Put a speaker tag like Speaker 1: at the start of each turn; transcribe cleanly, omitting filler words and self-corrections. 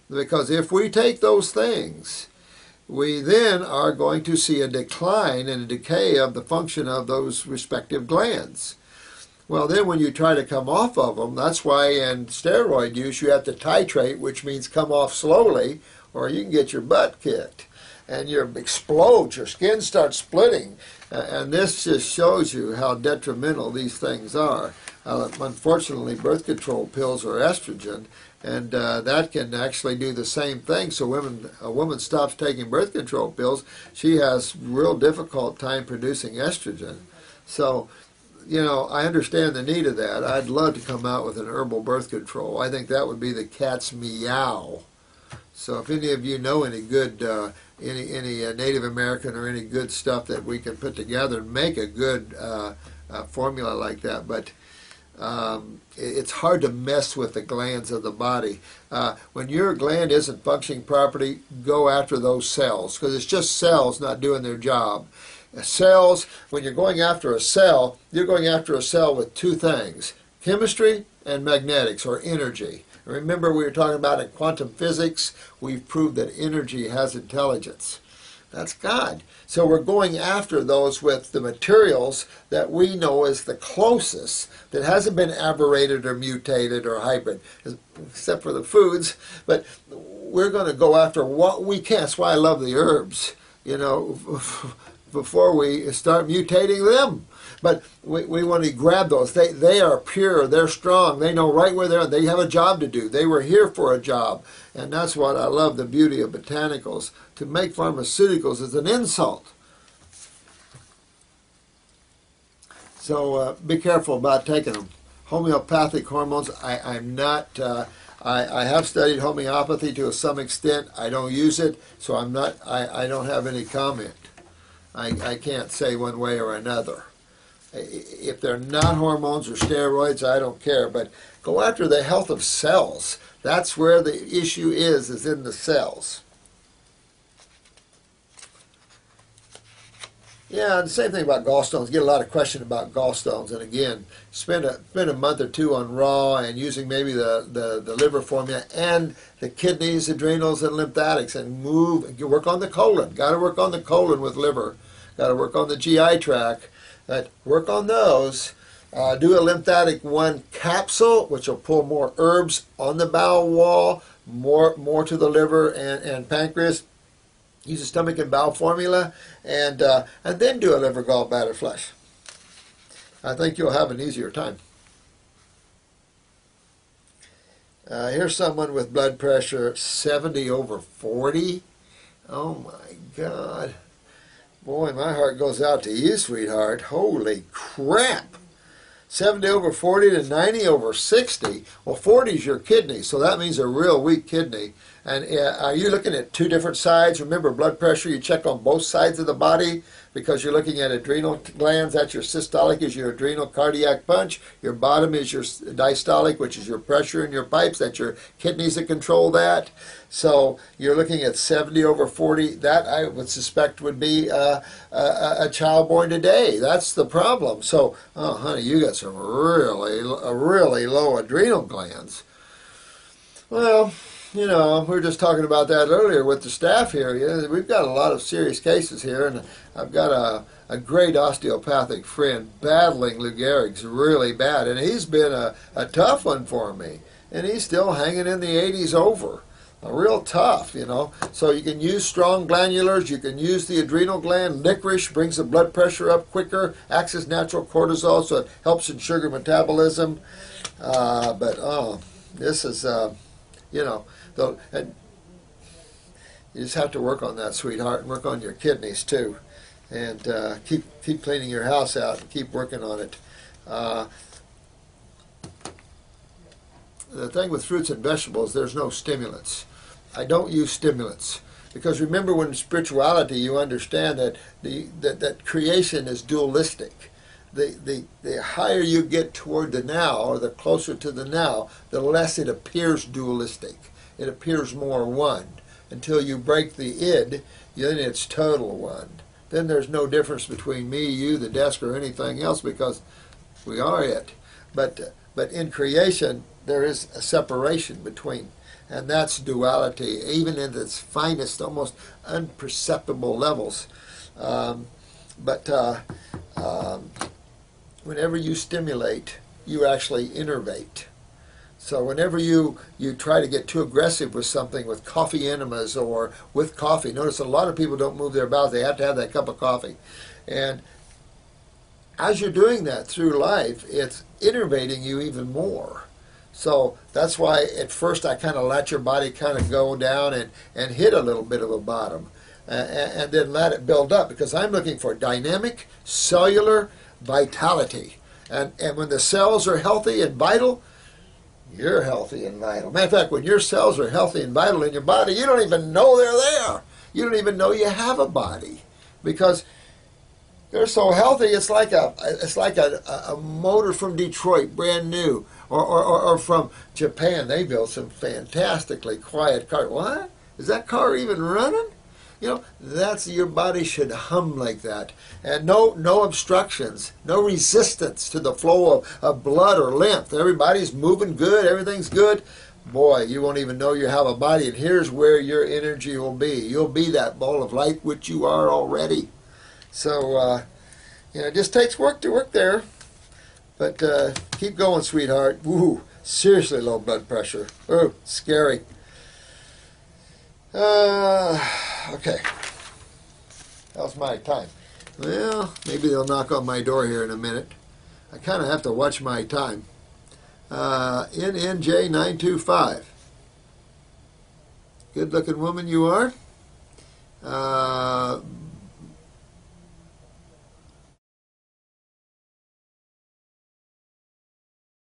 Speaker 1: Because if we take those things, we then are going to see a decline and a decay of the function of those respective glands. Well, then when you try to come off of them, that's why in steroid use you have to titrate, which means come off slowly, or you can get your butt kicked. And you explode, your skin starts splitting. And this just shows you how detrimental these things are. Unfortunately, birth control pills are estrogen, and that can actually do the same thing. So a woman stops taking birth control pills, she has real difficult time producing estrogen. So, you know, I understand the need of that. I'd love to come out with an herbal birth control. I think that would be the cat's meow. So if any of you know any good, any Native American or any good stuff that we can put together and make a good formula like that, but it's hard to mess with the glands of the body. When your gland isn't functioning properly, go after those cells, because it's just cells not doing their job. Cells, when you're going after a cell, you're going after a cell with two things: chemistry and magnetics, or energy. Remember, we were talking about in quantum physics, we've proved that energy has intelligence. That's God. So we're going after those with the materials that we know is the closest, that hasn't been aberrated or mutated or hybrid, except for the foods. But we're going to go after what we can. That's why I love the herbs, you know, before we start mutating them. But we want to grab those. They are pure. They're strong. They know right where they're at. They have a job to do. They were here for a job. And that's what I love, the beauty of botanicals. To make pharmaceuticals is an insult. So be careful about taking them. Homeopathic hormones, I'm not... I have studied homeopathy to some extent. I don't use it, so I don't have any comment. I can't say one way or another. If they're not hormones or steroids, I don't care. But go after the health of cells. That's where the issue is in the cells. Yeah, and the same thing about gallstones. Get a lot of questions about gallstones. And again, spend a month or two on raw and using maybe the liver formula and the kidneys, adrenals, and lymphatics, and work on the colon. Got to work on the colon with liver. Got to work on the GI tract. Work on those. Do a lymphatic 1 capsule, which will pull more herbs on the bowel wall, more to the liver and pancreas. Use a stomach and bowel formula, and then do a liver gallbladder flush. I think you'll have an easier time. Here's someone with blood pressure 70/40. Oh my God. Boy, my heart goes out to you, sweetheart. Holy crap. 70/40 to 90/60. Well, 40 is your kidney, so that means a real weak kidney. And are you looking at two different sides? Remember, blood pressure, you check on both sides of the body because you're looking at adrenal glands. That's your systolic, is your adrenal cardiac punch. Your bottom is your diastolic, which is your pressure in your pipes. That's your kidneys that control that. So you're looking at 70/40. That, I would suspect, would be a child born today. That's the problem. So, oh, honey, you got some really low adrenal glands. Well, you know, we were just talking about that earlier with the staff here. We've got a lot of serious cases here, and I've got a great osteopathic friend battling Lou Gehrig's really bad, and he's been a tough one for me, and he's still hanging in the 80s over. Real tough, you know. So you can use strong glandulars, you can use the adrenal gland. Licorice brings the blood pressure up quicker, acts as natural cortisol, so it helps in sugar metabolism. This is, you know, and you just have to work on that, sweetheart, and work on your kidneys too, and keep cleaning your house out and keep working on it. The thing with fruits and vegetables, there's no stimulants. I don't use stimulants because remember, when spirituality, you understand that that creation is dualistic. The higher you get toward the now, or the closer to the now, the less it appears dualistic. It appears more one. Until you break the id, then it's total one. Then there's no difference between me, you, the desk, or anything else because we are it. But But in creation, there is a separation between, and that's duality, even in its finest, almost imperceptible levels. But whenever you stimulate, you actually innervate. So whenever you try to get too aggressive with something, with coffee enemas or with coffee, notice a lot of people don't move their bowels. They have to have that cup of coffee. And as you're doing that through life, it's innervating you even more. So that's why at first I kind of let your body kind of go down and hit a little bit of a bottom. And then let it build up, because I'm looking for dynamic cellular vitality. And when the cells are healthy and vital, you're healthy and vital. Matter of fact, when your cells are healthy and vital in your body, you don't even know they're there. You don't even know you have a body, because they're so healthy. It's like a motor from Detroit, brand new, or from Japan. They built some fantastically quiet cars. What? Is that car even running? You know, that's, your body should hum like that. And no obstructions, no resistance to the flow of blood or lymph. Everybody's moving good, everything's good. Boy, you won't even know you have a body. And here's where your energy will be. You'll be that ball of light, which you are already. So, it just takes work to work there. But keep going, sweetheart. Woo, seriously low blood pressure. Oh, scary. Okay. How's my time? Well, maybe they'll knock on my door here in a minute. I kind of have to watch my time. NNJ925. Good-looking woman you are.